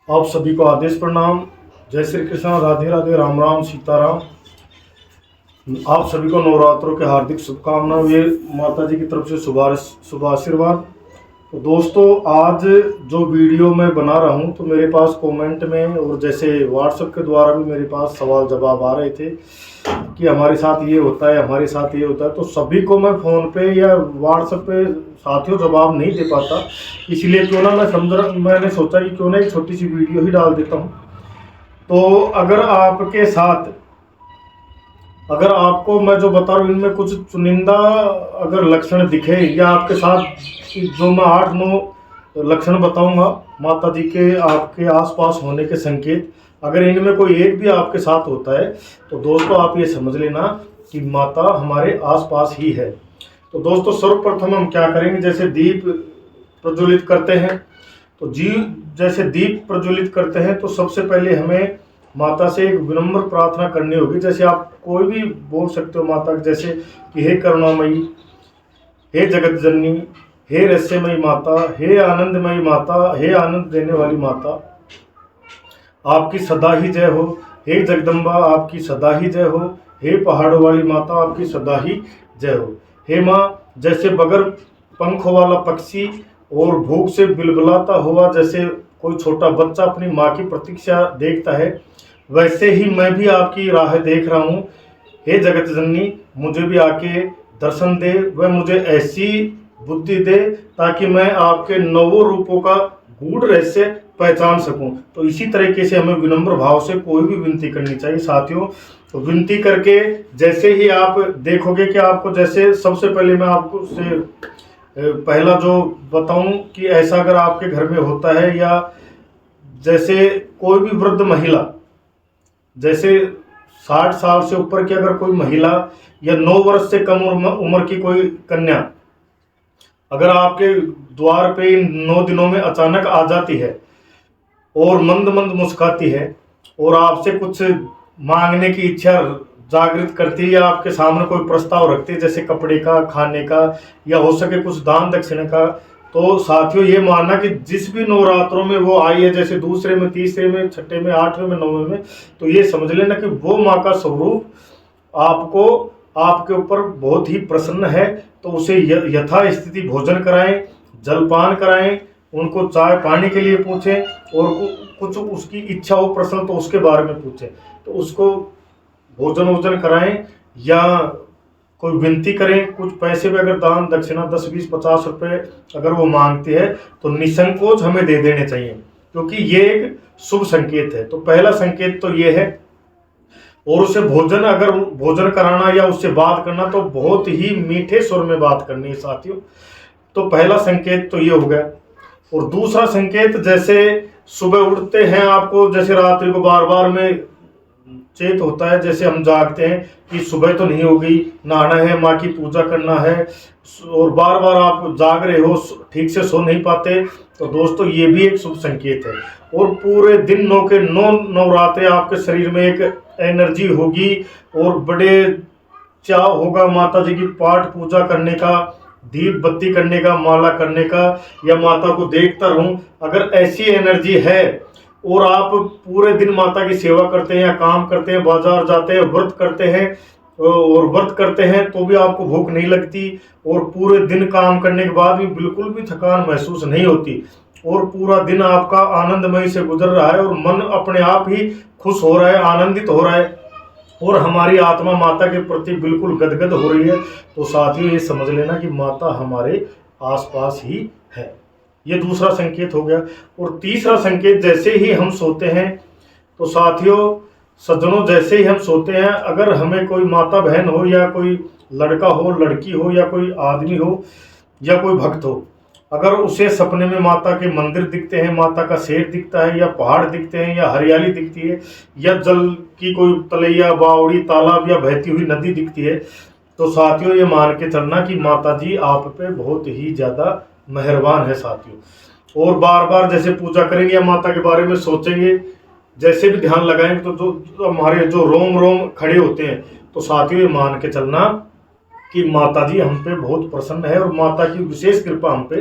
आप सभी को आदेश प्रणाम। जय श्री कृष्ण, राधे राधे, राम राम, सीताराम। आप सभी को नवरात्रों के हार्दिक शुभकामनाएं। ये माता जी की तरफ से शुभ आशीर्वाद। तो दोस्तों, आज जो वीडियो मैं बना रहा हूँ, तो मेरे पास कमेंट में और जैसे व्हाट्सएप के द्वारा भी मेरे पास सवाल जवाब आ रहे थे कि हमारे साथ ये होता है, हमारे साथ ये होता है। तो सभी को मैं फ़ोन पे या व्हाट्सएप पे साथियों जवाब नहीं दे पाता, इसलिए क्यों ना मैंने सोचा कि क्यों ना एक छोटी सी वीडियो ही डाल देता हूँ। तो अगर आपको मैं जो बता रहा हूँ इनमें कुछ चुनिंदा अगर लक्षण दिखे, या आपके साथ जो मैं 8-9 लक्षण बताऊंगा माता जी के आपके आसपास होने के संकेत, अगर इनमें कोई एक भी आपके साथ होता है तो दोस्तों आप ये समझ लेना कि माता हमारे आसपास ही है। तो दोस्तों, सर्वप्रथम हम क्या करेंगे, जैसे दीप प्रज्वलित करते हैं, तो जैसे दीप प्रज्वलित करते हैं तो सबसे पहले हमें माता से एक विनम्र प्रार्थना करनी होगी। जैसे आप कोई भी बोल सकते हो माता, जैसे कि हे करुणामयी, हे जगत जननी, हे रहस्यमयी माता, हे आनंदमयी माता, हे आनंद देने वाली माता, आपकी सदा ही जय हो। हे जगदम्बा, आपकी सदा ही जय हो। हे पहाड़ों वाली माता, आपकी सदा ही जय हो। हे माँ, जैसे बगैर पंखों वाला पक्षी और भूख से बिलबिलाता हुआ जैसे कोई छोटा बच्चा अपनी माँ की प्रतीक्षा देखता है, वैसे ही मैं भी आपकी राह देख रहा हूँ। हे जगत जननी, मुझे भी आके दर्शन दे, वह मुझे ऐसी बुद्धि दे ताकि मैं आपके नवों रूपों का गूढ़ रहस्य पहचान सकूं। तो इसी तरीके से हमें विनम्र भाव से कोई भी विनती करनी चाहिए साथियों। तो विनती करके जैसे ही आप देखोगे कि आपको, जैसे सबसे पहले मैं आपको से पहला जो बताऊं कि ऐसा अगर आपके घर में होता है, या जैसे कोई भी वृद्ध महिला, जैसे 60 साल से ऊपर की अगर कोई महिला, या 9 वर्ष से कम उम्र की कोई कन्या अगर आपके द्वार पे इन 9 दिनों में अचानक आ जाती है और मंद मंद मुस्काती है और आपसे कुछ मांगने की इच्छा जागृत करती है, या आपके सामने कोई प्रस्ताव रखती है, जैसे कपड़े का, खाने का, या हो सके कुछ दान दक्षिणा का, तो साथियों ये मानना कि जिस भी नवरात्रों में वो आई है, जैसे दूसरे में, तीसरे में, छठे में, 8वें में, 9वें में, तो ये समझ लेना कि वो माँ का स्वरूप आपको, आपके ऊपर बहुत ही प्रसन्न है। तो उसे यथा स्थिति भोजन कराएं, जलपान कराएं, उनको चाय पानी के लिए पूछें, और कुछ उसकी इच्छा हो प्रश्न तो उसके बारे में पूछें, तो उसको भोजन वोजन कराएं, या कोई विनती करें। कुछ पैसे भी अगर दान दक्षिणा 10, 20, 50 रुपए अगर वो मांगती है तो निसंकोच हमें दे देने चाहिए, क्योंकि ये एक शुभ संकेत है। तो पहला संकेत तो ये है। और उसे अगर भोजन कराना या उससे बात करना तो बहुत ही मीठे स्वर में बात करनी है साथियों। तो पहला संकेत तो ये हो गया। और दूसरा संकेत, जैसे सुबह उठते हैं, आपको जैसे रात्रि को बार बार में चेत होता है, जैसे हम जागते हैं कि सुबह तो नहीं होगी, नहाना है, माँ की पूजा करना है, और बार बार आप जाग रहे हो, ठीक से सो नहीं पाते, तो दोस्तों ये भी एक शुभ संकेत है। और पूरे दिन 9 के 9 नवरात्रे आपके शरीर में एक एनर्जी होगी, और बड़े चाव होगा माता जी की पाठ पूजा करने का, दीप बत्ती करने का, माला करने का, या माता को देखता रहूं। अगर ऐसी एनर्जी है और आप पूरे दिन माता की सेवा करते हैं, या काम करते हैं, बाजार जाते हैं, व्रत करते हैं तो भी आपको भूख नहीं लगती, और पूरे दिन काम करने के बाद भी बिल्कुल भी थकान महसूस नहीं होती, और पूरा दिन आपका आनंदमय से गुजर रहा है, और मन अपने आप ही खुश हो रहा है, आनंदित हो रहा है, और हमारी आत्मा माता के प्रति बिल्कुल गदगद हो रही है। तो साथियों ये समझ लेना कि माता हमारे आसपास ही है। ये दूसरा संकेत हो गया। और तीसरा संकेत, जैसे ही हम सोते हैं, तो साथियों सज्जनों, जैसे ही हम सोते हैं, अगर हमें कोई माता बहन हो, या कोई लड़का हो, लड़की हो, या कोई आदमी हो, या कोई भक्त हो, अगर उसे सपने में माता के मंदिर दिखते हैं, माता का शेर दिखता है, या पहाड़ दिखते हैं, या हरियाली दिखती है, या जल की कोई तलैया, बावड़ी, तालाब, या बहती हुई नदी दिखती है, तो साथियों ये मान के चलना कि माता जी आप पे बहुत ही ज़्यादा मेहरबान है साथियों। और बार बार जैसे पूजा करेंगे या माता के बारे में सोचेंगे, जैसे भी ध्यान लगाएंगे, तो जो हमारे जो रोम रोम खड़े होते हैं, तो साथियों ये मान के चलना कि माता जी हम पे बहुत प्रसन्न है, और माता की विशेष कृपा हम पे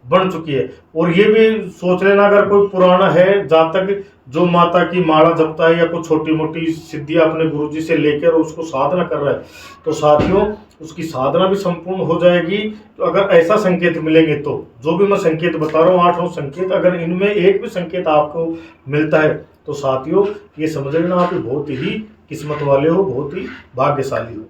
बन चुकी है। और ये भी सोच लेना, अगर कोई पुराना है जातक जो माता की माला जपता है या कुछ छोटी मोटी सिद्धियां अपने गुरुजी से लेकर उसको साधना कर रहा है, तो साथियों उसकी साधना भी संपूर्ण हो जाएगी। तो अगर ऐसा संकेत मिलेंगे, तो जो भी मैं संकेत बता रहा हूँ 8-9 संकेत, अगर इनमें एक भी संकेत आपको मिलता है तो साथियों ये समझ लेना आप बहुत ही किस्मत वाले हो, बहुत ही भाग्यशाली हो।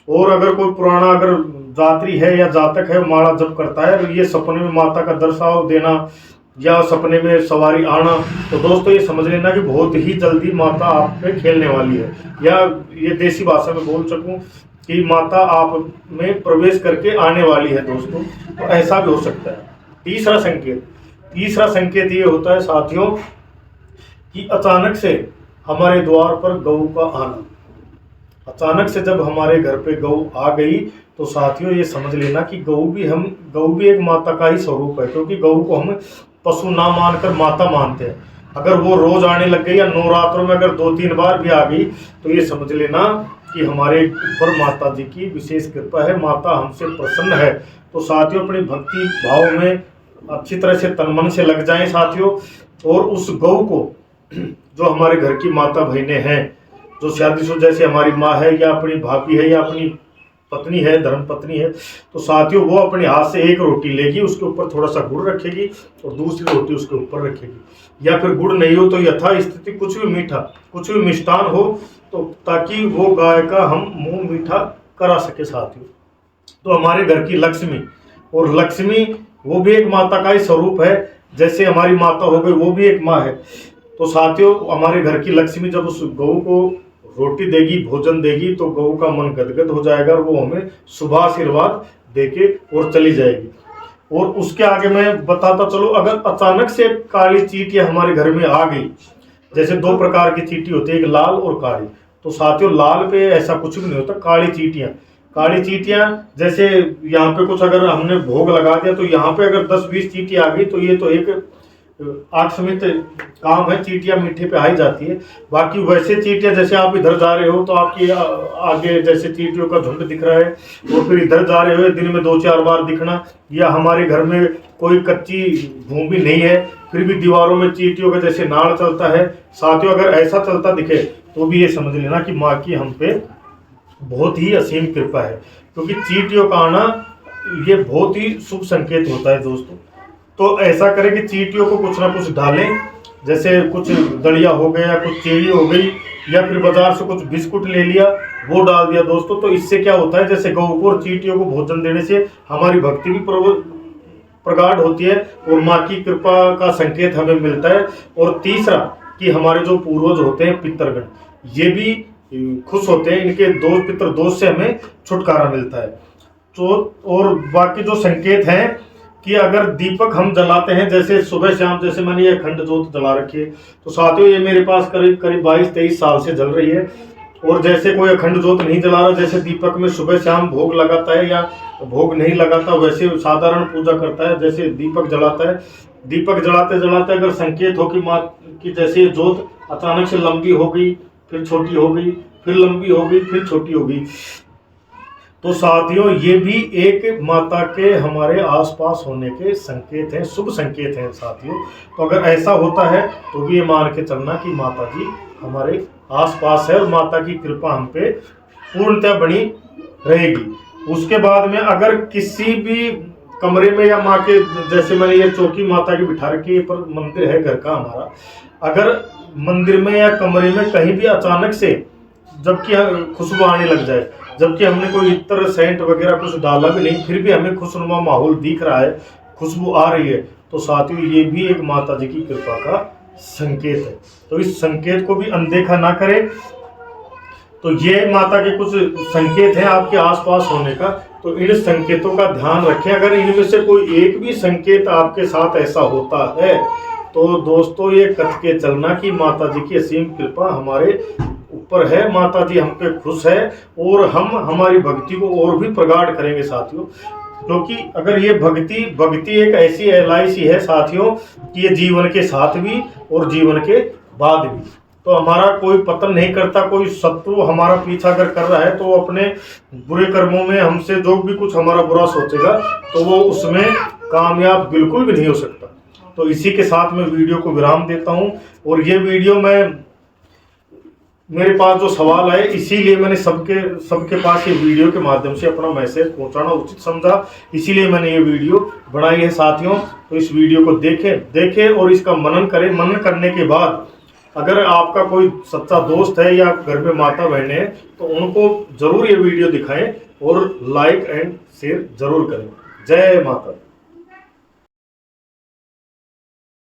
और अगर कोई पुराना अगर जात्री है या जातक है माला जप करता है, तो ये सपने में माता का दर्शाव देना या सपने में सवारी आना, तो दोस्तों ये समझ लेना कि बहुत ही जल्दी माता आप पे खेलने वाली है, या ये देसी भाषा में बोल सकूं कि माता आप में प्रवेश करके आने वाली है दोस्तों। तो ऐसा भी हो सकता है। तीसरा संकेत ये होता है साथियों कि अचानक से हमारे द्वार पर गऊ का आना। अचानक से जब हमारे घर पे गऊ आ गई तो साथियों ये समझ लेना कि गऊ भी एक माता का ही स्वरूप है, क्योंकि गऊ को हम पशु ना मानकर माता मानते हैं। अगर वो रोज आने लग गई या नवरात्रों में अगर 2-3 बार भी आ गई, तो ये समझ लेना कि हमारे ऊपर माता जी की विशेष कृपा है, माता हमसे प्रसन्न है। तो साथियों अपनी भक्ति भाव में अच्छी तरह से तन मन से लग जाएं साथियों, और उस गऊ को जो हमारे घर की माता बहनें हैं, जो शादीशुदा जैसे हमारी माँ है या अपनी भाभी है या अपनी पत्नी है, धर्म पत्नी है, तो साथियों वो अपने हाथ से एक रोटी लेगी, उसके ऊपर थोड़ा सा गुड़ रखेगी और दूसरी रोटी उसके ऊपर रखेगी, या फिर गुड़ नहीं हो तो यथा स्थिति कुछ भी मीठा, कुछ भी मिष्टान हो, तो ताकि वो गाय का हम मुंह मीठा करा सके साथियों। तो हमारे घर की लक्ष्मी, और लक्ष्मी वो भी एक माता का ही स्वरूप है, जैसे हमारी माता हो गई वो भी एक माँ है। तो साथियों हमारे घर की लक्ष्मी जब उस गऊ को रोटी देगी, भोजन देगी, तो गऊ का मन गदगद हो जाएगा और वो हमें शुभ आशीर्वाद देके और चली जाएगी। और उसके आगे मैं बताता चलो, अगर अचानक से काली चींटियां हमारे घर में आ गई, जैसे 2 प्रकार की चींटी होती है, एक लाल और काली, तो साथियों लाल पे ऐसा कुछ भी नहीं होता। काली चींटियां जैसे यहाँ पे कुछ अगर हमने भोग लगा दिया, तो यहाँ पे अगर 10-20 चींटी आ गई, तो ये तो एक आकस्मिक काम है, चींटियां मीठे पे आ ही जाती है। बाकी वैसे चींटियां जैसे आप इधर जा रहे हो तो आपकी आगे जैसे चींटियों का झुंड दिख रहा है, और फिर इधर जा रहे हो दिन में 2-4 बार दिखना, या हमारे घर में कोई कच्ची भूमि नहीं है फिर भी दीवारों में चींटियों का जैसे नाड़ चलता है साथियों, अगर ऐसा चलता दिखे तो भी ये समझ लेना कि माँ की हम पे बहुत ही असीम कृपा है, क्योंकि चींटियों का आना ये बहुत ही शुभ संकेत होता है दोस्तों। तो ऐसा करें कि चींटियों को कुछ ना कुछ डालें, जैसे कुछ दलिया हो गया, कुछ चेरी हो गई, या फिर बाजार से कुछ बिस्कुट ले लिया वो डाल दिया दोस्तों। तो इससे क्या होता है, जैसे गऊ को और चींटियों को भोजन देने से हमारी भक्ति भी प्रगाढ़ होती है और माँ की कृपा का संकेत हमें मिलता है। और तीसरा कि हमारे जो पूर्वज होते हैं पितरगण, ये भी खुश होते हैं, इनके दोष पितृ दोष से हमें छुटकारा मिलता है। तो और बाकी जो संकेत हैं कि अगर दीपक हम जलाते हैं, जैसे सुबह शाम, जैसे मैंने ये अखंड ज्योत जला रखी है, तो साथियों ये मेरे पास करीब 22-23 साल से जल रही है। और जैसे कोई अखंड ज्योत नहीं जला रहा, जैसे दीपक में सुबह शाम भोग लगाता है या भोग नहीं लगाता, वैसे साधारण पूजा करता है, जैसे दीपक जलाता है, दीपक जलाते जलाते अगर संकेत हो कि माँ की जैसे ज्योत अचानक से लंबी हो गई, फिर छोटी हो गई, फिर लंबी हो गई, फिर छोटी हो गई, तो साथियों ये भी एक माता के हमारे आसपास होने के संकेत हैं, शुभ संकेत हैं साथियों। तो अगर ऐसा होता है तो भी ये मान के चलना कि माता जी हमारे आसपास है और माता की कृपा हम पे पूर्णतः बनी रहेगी। उसके बाद में अगर किसी भी कमरे में या माँ के, जैसे मैंने ये चौकी माता की बिठा रखी है, पर मंदिर है घर का हमारा, अगर मंदिर में या कमरे में कहीं भी अचानक से जबकि खुशबू आने लग जाए, जबकि हमने कोई इत्र सेंट वगैरह कुछ डाला भी नहीं, फिर भी हमें खुशनुमा माहौल दिख रहा है, खुशबू आ रही है, तो साथियों ये भी एक माता जी की कृपा का संकेत है। तो इस संकेत को भी अनदेखा ना करें। तो ये माता के कुछ संकेत हैं आपके आसपास होने का, तो इन संकेतों का ध्यान रखें। अगर इनमें से कोई एक भी संकेत आपके साथ ऐसा होता है, तो दोस्तों ये कथ के चलना कि माता जी की असीम कृपा हमारे ऊपर है, माता जी हम पे खुश है, और हम हमारी भक्ति को और भी प्रगाढ़ करेंगे साथियों। क्योंकि अगर ये भक्ति एक ऐसी LIC है साथियों कि ये जीवन के साथ भी और जीवन के बाद भी, तो हमारा कोई पतन नहीं करता। कोई शत्रु हमारा पीछा अगर कर रहा है तो अपने बुरे कर्मों में हमसे जो भी कुछ हमारा बुरा सोचेगा, तो वो उसमें कामयाब बिल्कुल भी नहीं हो सकता। तो इसी के साथ मैं वीडियो को विराम देता हूं। और ये वीडियो मेरे पास जो सवाल आए, इसीलिए मैंने सबके पास ये वीडियो के माध्यम से अपना मैसेज पहुंचाना उचित समझा, इसीलिए मैंने ये वीडियो बनाई है साथियों। तो इस वीडियो को देखें और इसका मनन करें। मनन करने के बाद अगर आपका कोई सच्चा दोस्त है या घर में माता बहनें हैं तो उनको जरूर ये वीडियो दिखाएं और लाइक एंड शेयर जरूर करें। जय माता।